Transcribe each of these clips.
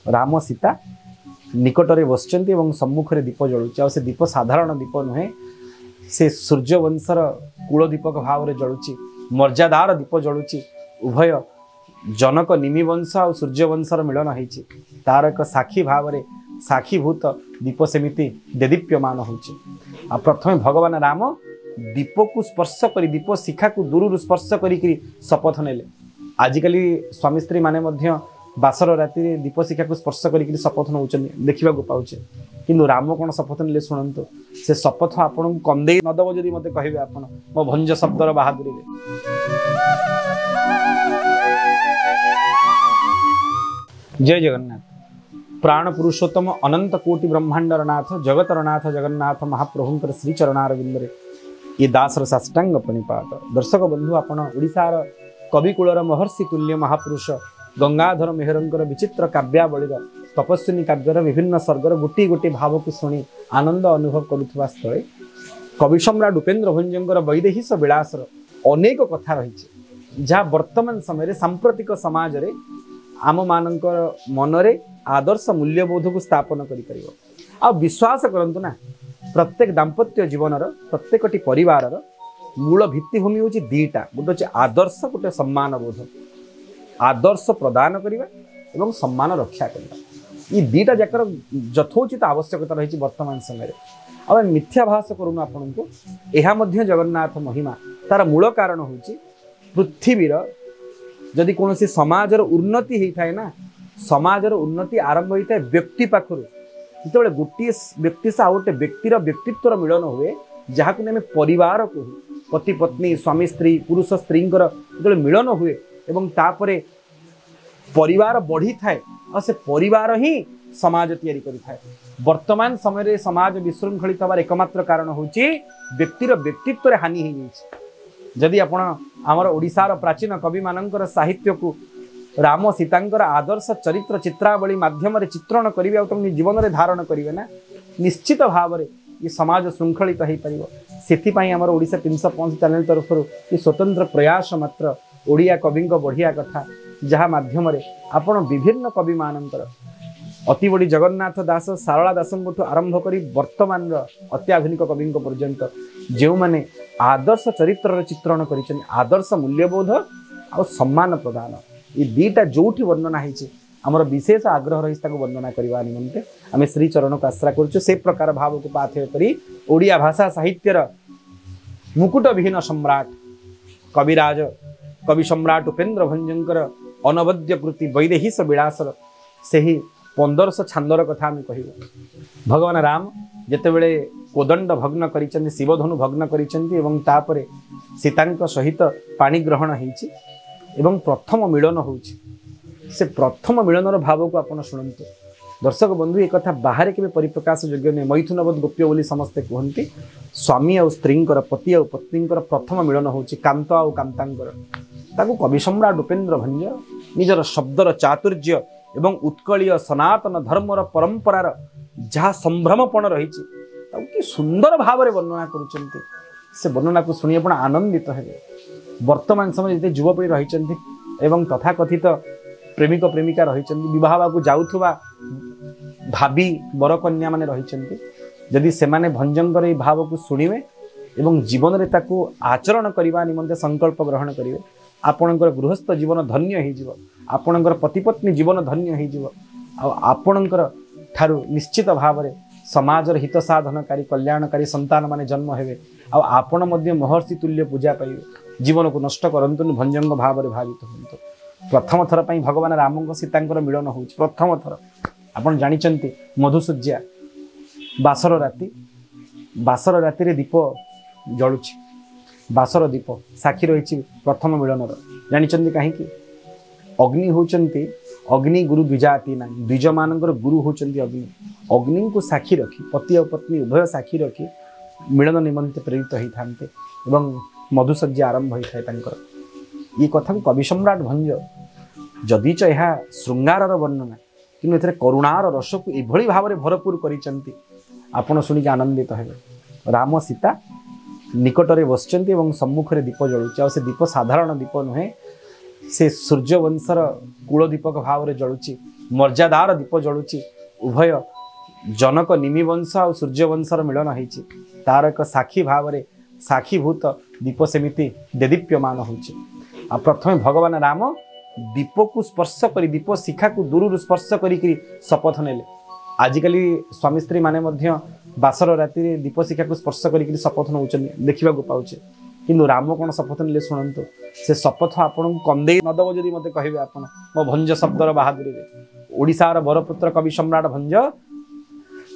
राम सीता निकटरे बसचंती एवं सम्मुख रे दीप जलुची आ से दीप साधारण दीप नुहे से सूर्यवंशर कूल दीपक भाव रे जलुची मर्यादार दीप जलुची उभय जनक निमिवंश और सूर्यवंशर मिलन होइछि तार एक साक्षी भाव रे साक्षीभूत दीप सेमिति देदीप्यमान होइछि आ प्रथमे भगवान राम दीप को स्पर्श करी दीप शिखा को दूर स्पर्श करी शपथ नेले आजिकली स्वामी स्त्री माने मध्य बासर राति दीप शिखा को स्पर्श करी शपथ नौचन देखा पाचे किंतु राम कौन शपथ नेले शुणु से शपथ आपन कंदे नदब जदि मते कहिबे आपन मो भंज शब्दर बहादुरी रे जय जगन्नाथ प्राण पुरुषोत्तम अनंत कोटि ब्रह्मांडर नाथ जगतर नाथ जगन्नाथ महाप्रभुंकर श्री चरणारविंदरे ये दासर साष्टांग प्रणिपात दर्शक बंधु आपण ओडिशार कविकुलर महर्षि तुल्य महापुरुष गंगाधर मेहरंकर विचित्र काव्यावलीर तपस्विनी काव्यर विभिन्न सर्गर गोटी गोटी भाव को शुणी आनंद अनुभव करुवा स्थले कवि सम्राट उपेन्द्र भंजंकर वैदेहिक विलासर अनेक कथा रही जहाँ वर्तमान समय सांप्रतिक समाज रे आम मानकर मनरे आदर्श मूल्यबोध को स्थापन कर विश्वास करंतु ना प्रत्येक दाम्पत्य जीवनर प्रत्येकटी परिवार मूल भित्तिभूमि हूँ दीटा गोटे आदर्श गोटे सम्मान बोध आदर्श प्रदान करवा एवं सम्मान रक्षा करवा ये दीटा जाकर यथोचित आवश्यकता रही वर्तमान समय आम मिथ्याभास करूँ आपण को यह जगन्नाथ महिमा तार मूल कारण हूँ पृथ्वीर जदि कौन समाजर उन्नति होता है ना समाजर उन्नति आरंभ होता है व्यक्ति पाखर जो गोटे व्यक्ति से गोटे व्यक्तिर व्यक्तित्वर मिलन हुए जहाँ को आम परिवार कहू पति पत्नी स्वामी स्त्री पुरुष स्त्री जो मिलन हुए एवं तापरे परिवार बढ़ी थाए और से परिवार ही समाज तैयारी करिथाए वर्तमान समय समाज विशृंखलित हबार एकमात्र कारण होची व्यक्तिर व्यक्तित्व हानि हो जाइछि जदि आपण आमर ओडिशार प्राचीन कवि मानकर साहित्य को राम सीतांकर आदर्श चरित्र चित्रावली माध्यम चित्रण करेंगे और जीवन में धारण करेंगे ना निश्चित भाव में ये समाज श्रृंखलित हो पार से आमर ओडिशा 305 चैनल तरफ ये स्वतंत्र प्रयास मात्र ओडिया कवि बढ़िया कथा जहाँ माध्यम आपण विभिन्न कवि मानकर अति बड़ी जगन्नाथ दास सारला दास आरंभ कर वर्तमान अत्याधुनिक कवि पर्यंत जो मैंने आदर्श चरित्र चित्रण कर आदर्श मूल्यबोध और सम्मान प्रदान ये दीटा जोठी वर्णना होती आमर विशेष आग्रह रही वर्णना करने निमंते आम श्री चरण को आश्रा करुँ से प्रकार भाव को पाथेय करी ओडिया भाषा साहित्यर मुकुट विहीन सम्राट कविराज कवि सम्राट उपेन्द्र भंजंकर अनवद्य कृति वैदेहिक विलासर से ही 1500 छांदर कथा आम कहू भगवान राम जितेबले कोदंड भग्न कर शिवधनु भग्न कर सीता सहित पाणी ग्रहण हो प्रथम मिलन हो से प्रथम मिलनर भाव को आपड़ शुणु दर्शक बंधु एक कथा बाहर के परिप्रकाश योग्य नहीं मैथुनवत गोप्य बोली समस्ते कहते स्वामी और स्त्री पति और पत्नी प्रथम मिलन हो कांत और कांतांकर ताकू कवि सम्राट उपेन्द्र भंज निजर शब्दर चातुर्य एवं उत्कलीय सनातन धर्मर परंपरार जहाँ संभ्रमपण रही कि सुंदर भाव में वर्णना करुँच से वर्णना को शुणी आप आनंदित है वर्तमान समय जिते युवपीढ़ी रही तथाकथित प्रेमिक प्रेमिका रही बह को जाऊथुवा भाभी बरकन्या माने रही जदि से माने भंजंकर ये भाव को शुणवे एवं जीवन में ताकू आचरण करने निमंते संकल्प ग्रहण करेंगे आपणकर गृहस्थ जीवन धन्य हो आपणकर पतिपत्नी जीवन धन्य हो आपणकर ठारू निश्चित भाव में समाजर हित साधनकारी कल्याणकारी संतान माने जन्म हेबे आपण मध्य महर्षि तुल्य पूजा पाइबे जीवन को नष्ट करंतु भंजंग भाव में भावित होंतु प्रथम थर पर भगवान राम सीता मिलन हो प्रथम थर आप जानते मधुसूर्या बासर राति दीप जलुची बासर दीप साक्षी रही प्रथम मिलनर जानते कहीं अग्नि होचंती अग्नि गुरु द्विजाति ना द्विज मान गुरु होचंती अग्नि अग्नि को साक्षी रखी पति और पत्नी उभय साक्षी रखी मिलन निमंते प्रेरित होते एवं मधुसज्जा आरंभ होता है ये कथा को कवि सम्राट भंज जदिच यह श्रृंगार वर्णना कि करुणार रस को यह भाव में भरपूर कर शुणिक आनंदित है राम सीता निकटरे बसचंती एवं सम्मुख रे दीप जलुची आ से दीप साधारण दीप नुहे से सूर्यवंशर कूल दीपक भाव में जलुची मर्यादार दीप जलुची उभय जनक निमि वंश और सूर्य वंशर मिलन होइछि तार एक साक्षी भाव में साक्षीभूत दीप सेमिति देदीप्यमान होइछि। आ प्रथमे भगवान राम दीप को स्पर्श करी दीप शिखा को दूर स्पर्श करी शपथ नेले। आजिकल स्वामी स्त्री माने मध्य बासर राति दीप शिखा को स्पर्श करी शपथ नौ देखा पाचे किंतु राम कौन शपथ ने शुणु से शपथ आपन कंदे नदब जदि मत कहे आप मो भंज शब्दर बहादुरी ओडिशार बरपुत्र कवि सम्राट भंज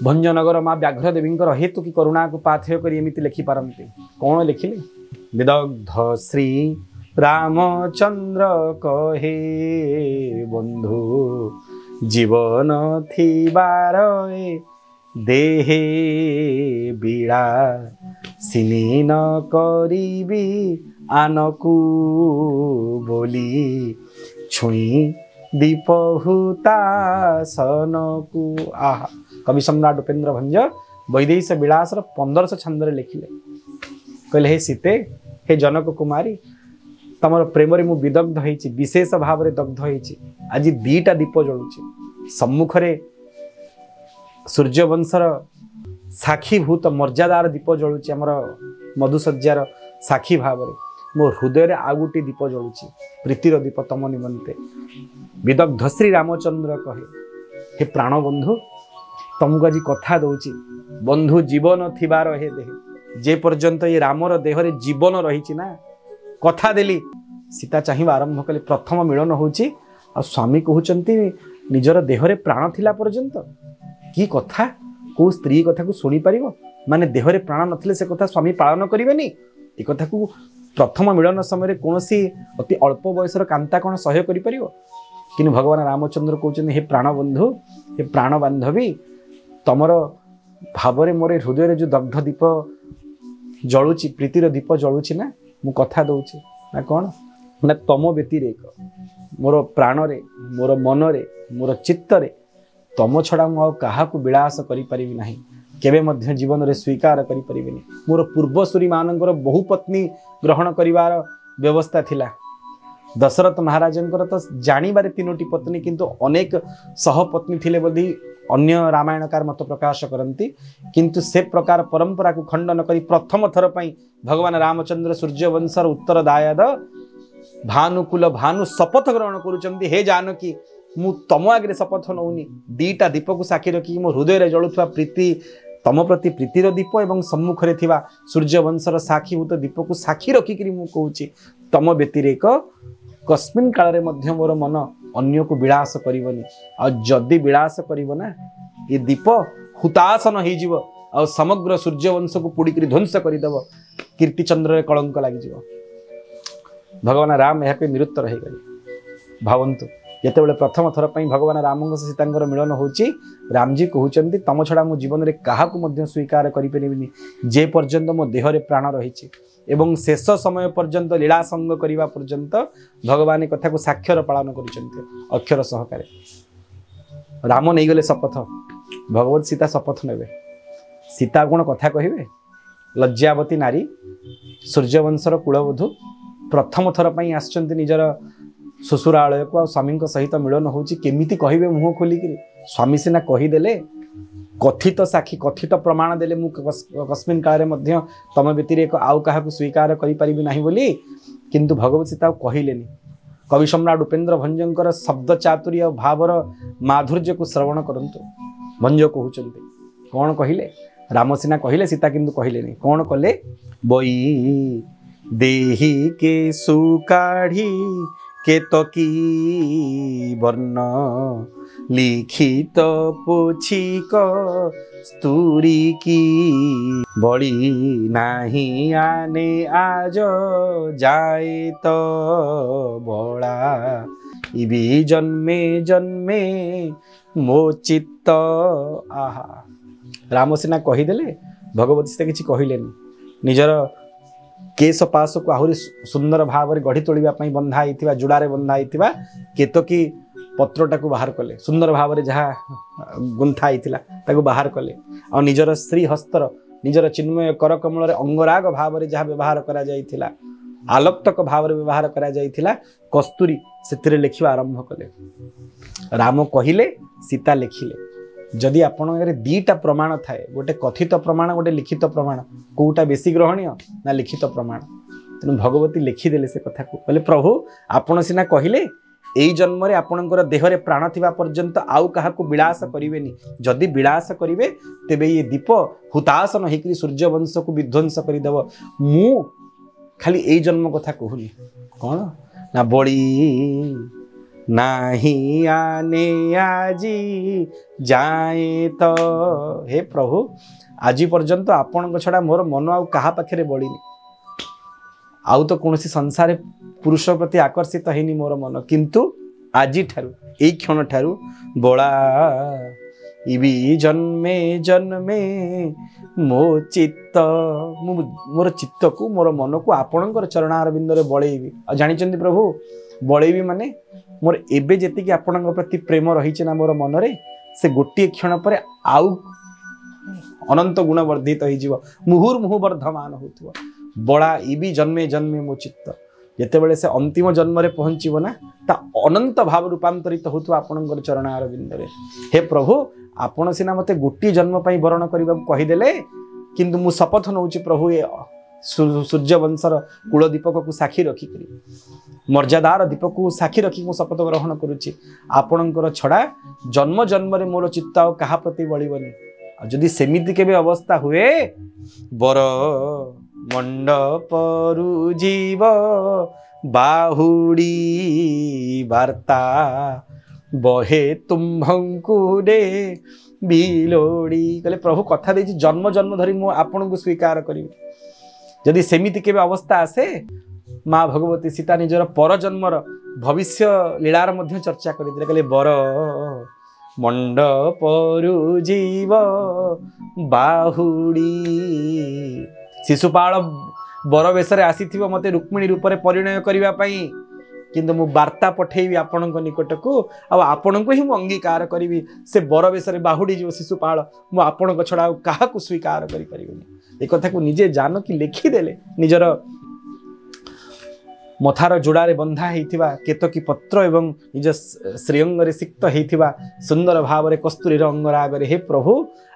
भंजनगर माँ व्याघ्र देवी हेतु की करुणा को पाथेय कर एमती लिखिपारती कौन लिखिले विदग्ध श्री रामचंद्र कहे बंधु जीवन थिबार देहे बीड़ा सिनी न करीबी आनकू बोली छुई दीप हुतासनकू। आहा कवि सम्राट उपेन्द्र भंज वैदेश विलास 1500 छंद लिखिले कहले हे सीते हे जनक कुमारी तमर प्रेम रे मु विदग्ध होइछि विशेष भाव में दग्ध होइछि। आज दीटा दीप जलुछि सम्मुखरे सूर्यवंशर साक्षीभूत मर्यादार दीप जलुछि आमर मधुसज्जार साक्षी भाव में मो हृदय रे आ गोटे दीप जलुछि प्रीतिर दीप तम निमंते। विदग्ध श्री रामचंद्र कहे हे प्राण बंधु तुमको आज कथा दौची बंधु जीवन थिबार हे देह जे पर्यंत ये रामर देहरे जीवन रही ना कथा देली सीता चाहिए आरंभ कले प्रथम मिलन होची आ स्वामी कहउचंती निजर देहरे प्राण थिला पर्यंत की कथा को स्त्री कथा को सुनी पारिबो माने देहरे प्राण नथिले से कथा स्वामी पालन करिवेनी ए कथा को प्रथम मिलन समय कोनोसी अति अल्प बयसर कांता कोन सहयोग करि परिबो किनु भगवान रामचंद्र कहउचंती हे प्राण बंधु हे प्राण बांधवी तमर भावरे मोर हृदय रे जो दग्ध दीप जलुची प्रीतिर दीप जलुची ना मु कथा दउची ना कौन ना तम व्यतिरेक मोर प्राण रे मोर मन रे मोर चित्त रे तम छड़ा मु कहा को विलास करि परिबि नाही केबे मध्य जीवन रे स्वीकार करि परिबिनी। मोर पूर्वसूरी मानकर बहुपत्नी ग्रहण करिवार व्यवस्था थिला दशरथ महाराजंकर तो जानिबारे 3टी पत्नी किंतु अनेक सहपत्नी थिले बोली अन्य रामायणकार मत प्रकाश करती किंतु से प्रकार परंपरा को खंडन करी प्रथम थर पई भगवान रामचंद्र सूर्यवंशर उत्तर दायाद भानुकुल भानु शपथ ग्रहण करुचंती हे जानकी मु तम आगे शपथ नौनी दीटा दीप को साक्षी रखी मो हृदय रे जलुथवा प्रीति तम प्रति प्रीतिर दीप एवं सम्मुख रे थिवा सूर्यवंशर साक्षीभूत दीप को साक्षी रखिक मु कहूची तम व्यतिरेक कस्मिन काल रे मध्य मोर मन अन्य को विलास करिवनी आ जदि विलास करिवो ना ये दीप हुतासन हो जीव आ समग्र सूर्यवंश को पोड़ी करी ध्वंस करदेव कीर्तिचंद्र रे कलंक लागि जीव। भगवान राम यहाँ पे निरुत्त रही गले भावंतु जितेबाला प्रथम थर पर भगवान राम सीता मिलन होची रामजी कहते तम छड़ा मो जीवन में क्या स्वीकार करें जे पर्यंत मो देहरे प्राण रही एवं शेष समय पर्यंत लीला संग करने पर्यंत भगवान कथा को साक्षर पालन कर अक्षर सहकारे राम नहीं गले शपथ भगवत सीता शपथ ने सीता कौन कथा कहे लज्जावती नारी सूर्यवंशर कुलबधू प्रथम थर पर आसचंती निजर ससुरालय को स्वामी सहित मिलन होची केमिति कहिबे मुह खोलिक स्वामी सिना कहीदेले कथित साक्षी कथित प्रमाण देले मु कस्मिन काल मध्य तम व्यतिरेक आउ क्या स्वीकार करि परिबि नाही बोली किंतु भगवत सीता कहिलेनी। कवि सम्राट उपेन्द्र भंजंकर शब्द चातुर्य भावर माधुर्य को श्रवण करंतु भंज कहउचंती कौन कहिले राम सिना कहिले सीता किंतु कहिलेनी कौन कले बई देही के सुकाढ़ी केतकी वर्ण लिखित पोछिक स्तूरी की बड़ी नहीं आने आज जाए तो बड़ा इबी जन्मे जन्मे मो चित्त। आहा राम सिना कहीदेले भगवती सीता किसी कहलेनी निजर केश पास को आहरी सुंदर भाव में गढ़ी तोड़ापी बंधा होता जुड़ारे बंधा होता केतकी पत्रटा को बाहर कले सुंदर भाव में जहाँ गुंथा होता बाहर कले आ निजर श्री हस्तर निजर चिन्मय कर कमल अंगराग भाव में जहाँ व्यवहार करा आलक्तक भाव व्यवहार करा जाइथिला कस्तूरी से लिखा आरंभ कले राम कहले सीता लिखिले जदि आपण दीटा प्रमाण थाए गोटे कथित प्रमाण गोटे लिखित प्रमाण कोटा बेसी ग्रहणीय ना लिखित प्रमाण तेणु भगवती लिखिदेले से कथा को कहले प्रभु आपण सिना कहले एई जन्म रे आपणकर देहरे प्राण थिबा पर्यंत आउ काहाकू विलास करिवेनी जदि विलास करिवे तेबे ये दीप हुतासन होकरी सूर्य वंश को विध्वंस करदेव मु खाली एई जन्म कथा कहूनी कौन ना बड़ी नाही आने आजी जाए तो हे प्रभु आज पर्यंत आपण छड़ा मोर मन आउ कहा पाखे बड़ीनी आउ तो कौन संसार पुरुष प्रति आकर्षित हैनी मोर मन किंतु आज ठारू एई क्षण ठारू बड़ा इबी जन्मे जन्मे मो चित्त मोर चित्त को मोर मन को आपणकर चरणार बिंदरे बळेबी जानिचंदी प्रभु बळेबी माने मोर एबे जेति कि आपणक प्रति प्रेम रही ना मोर मन रे से गोटे क्षण पर आउ अनंत गुण वर्धित हो मुहुर्मुहु वर्धमान होथुवा बड़ा इबी जन्मे जन्मे मो चित्त जेतेबेले से अंतिम जन्म रे पहुंचीबो ना ता अनंत भाव रूपांतरित होथुवा आपणकर चरणार बिंदरे हे प्रभु आपण सिना मते गोटी जन्म पई वरण करबा कहिदेले किंतु मु शपथ नउची प्रभु ए सूर्य वंशर कुल दीपक को साक्षी रखी करी मर्यादार दीपक को साक्षी रखी मु शपथ ग्रहण करुची आपणकर छड़ा जन्म जन्म रे मोर चित्त आ कहा प्रति बळीबनी जदि सेमिति केबे अवस्था हुए बर मंडपरु जीव बाहुड़ी वार्ता बहे तुम्भंकुडे बिलोड़ी कहले प्रभु कथा देछि जन्म जन्म धरी मु आपन को स्वीकार करी जदि सेमिति केबे अवस्था आसे माँ भगवती सीता निजर पर जन्मर भविष्य लीलार मध्य चर्चा करिदिले कहले बर मंडपरु जीव बाहुड़ी शिशुपाल बर बेसरे आसीथिबो मते रुक्मिणी रूप में परिणय करिवा पई किंतु मु वार्ता पठेबी आपणक निकट को आपण को ही मु अंगीकार करी से बर बेसरे बाहुड़ी जीव शिशुपाल मु आपणक छड़ा क्या स्वीकार करि परिबेनी ए कथा को निजे जान कि लिखिदेले निजर मथार जोड़ारे बंधा होइथिबा केतकी पत्र एवं निज श्रीअंगरे सिक्त होइथिबा सुंदर भाव रे कस्तूरी अंगरागरे हे प्रभु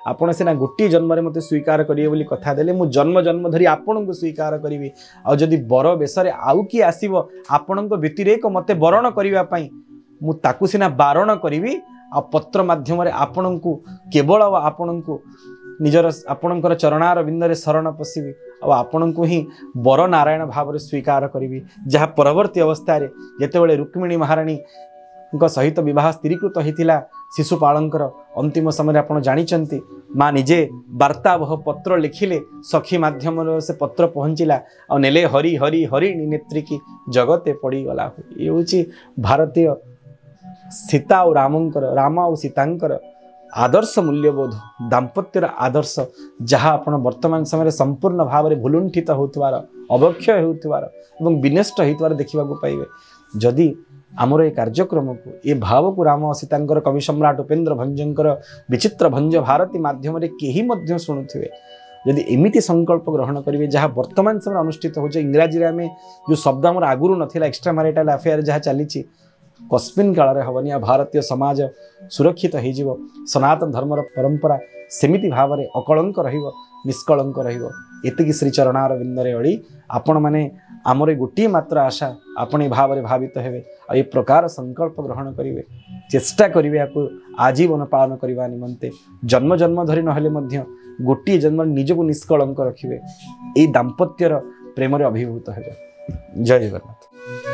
आपण सिना गोटी जन्म रे मते स्वीकार करिए बोली कथा देले मु जन्म जन्म धरी आपण को स्वीकार करिवि आ जदि बर बेसरे आउ की आसीबो आपण को व्यतिरेक मते वरण करिवा पई मु ताकु सिना बारण करिवि आ पत्र माध्यम रे आपण को केवल आपण को निजर आपणकर चरणार बिंदरे शरण पशिबी आपण को ही बर नारायण भाव रे स्वीकार करी जहाँ परवर्ती अवस्था रे जेतेबेले रुक्मिणी महाराणी सहित विवाह स्थिरीकृत होता शिशुपालंकर अंतिम समय आप जानिचंती माँ निजे वार्तावह पत्र लिखिले सखी माध्यम से पत्र पहुँचला और नेले हरि हरि हरिणी नेत्री की जगते पड़गला ये हूँ भारतीय सीता और रामंकर राम और सीतांकर आदर्श मूल्यबोध दाम्पत्यर आदर्श जहाँ आप वर्तमान समय संपूर्ण भाव में भुलुंठित होतवार अवक्षय होतवार एवं विनष्ट होतवार देखा पाइबे जदि आमर ये कार्यक्रम को ये भाव को राम सीतांकर कवि सम्राट उपेन्द्र भंजंकर विचित्र भंज भारती माध्यम कहीं शुणुवे यदि एमती संकल्प ग्रहण करेंगे जहाँ वर्तमान समय अनुष्ठित हो इंग्राजी आम जो शब्द आम आगुरी नाला एक्सट्रा मैरिटल अफेयर जहाँ चली कस्मिन काल हेनी भारतीय समाज सुरक्षित हो सनातन धर्मर परंपरा सेमिति भाव में अकलंक निष्कलंक रही श्री चरणार बिंदरे अड़ी आपण मैंने आमर गोटे मात्र आशा आपण भाव में भावित हेबे आ प्रकार संकल्प ग्रहण करेंगे चेष्टा करेंगे आपको आजीवन पालन करने निमंते जन्म जन्म धरी ना गोटे जन्म निजको निष्कलंक रखिए यही दाम्पत्यर प्रेम अभिभूत हेबे। जय जगन्नाथ।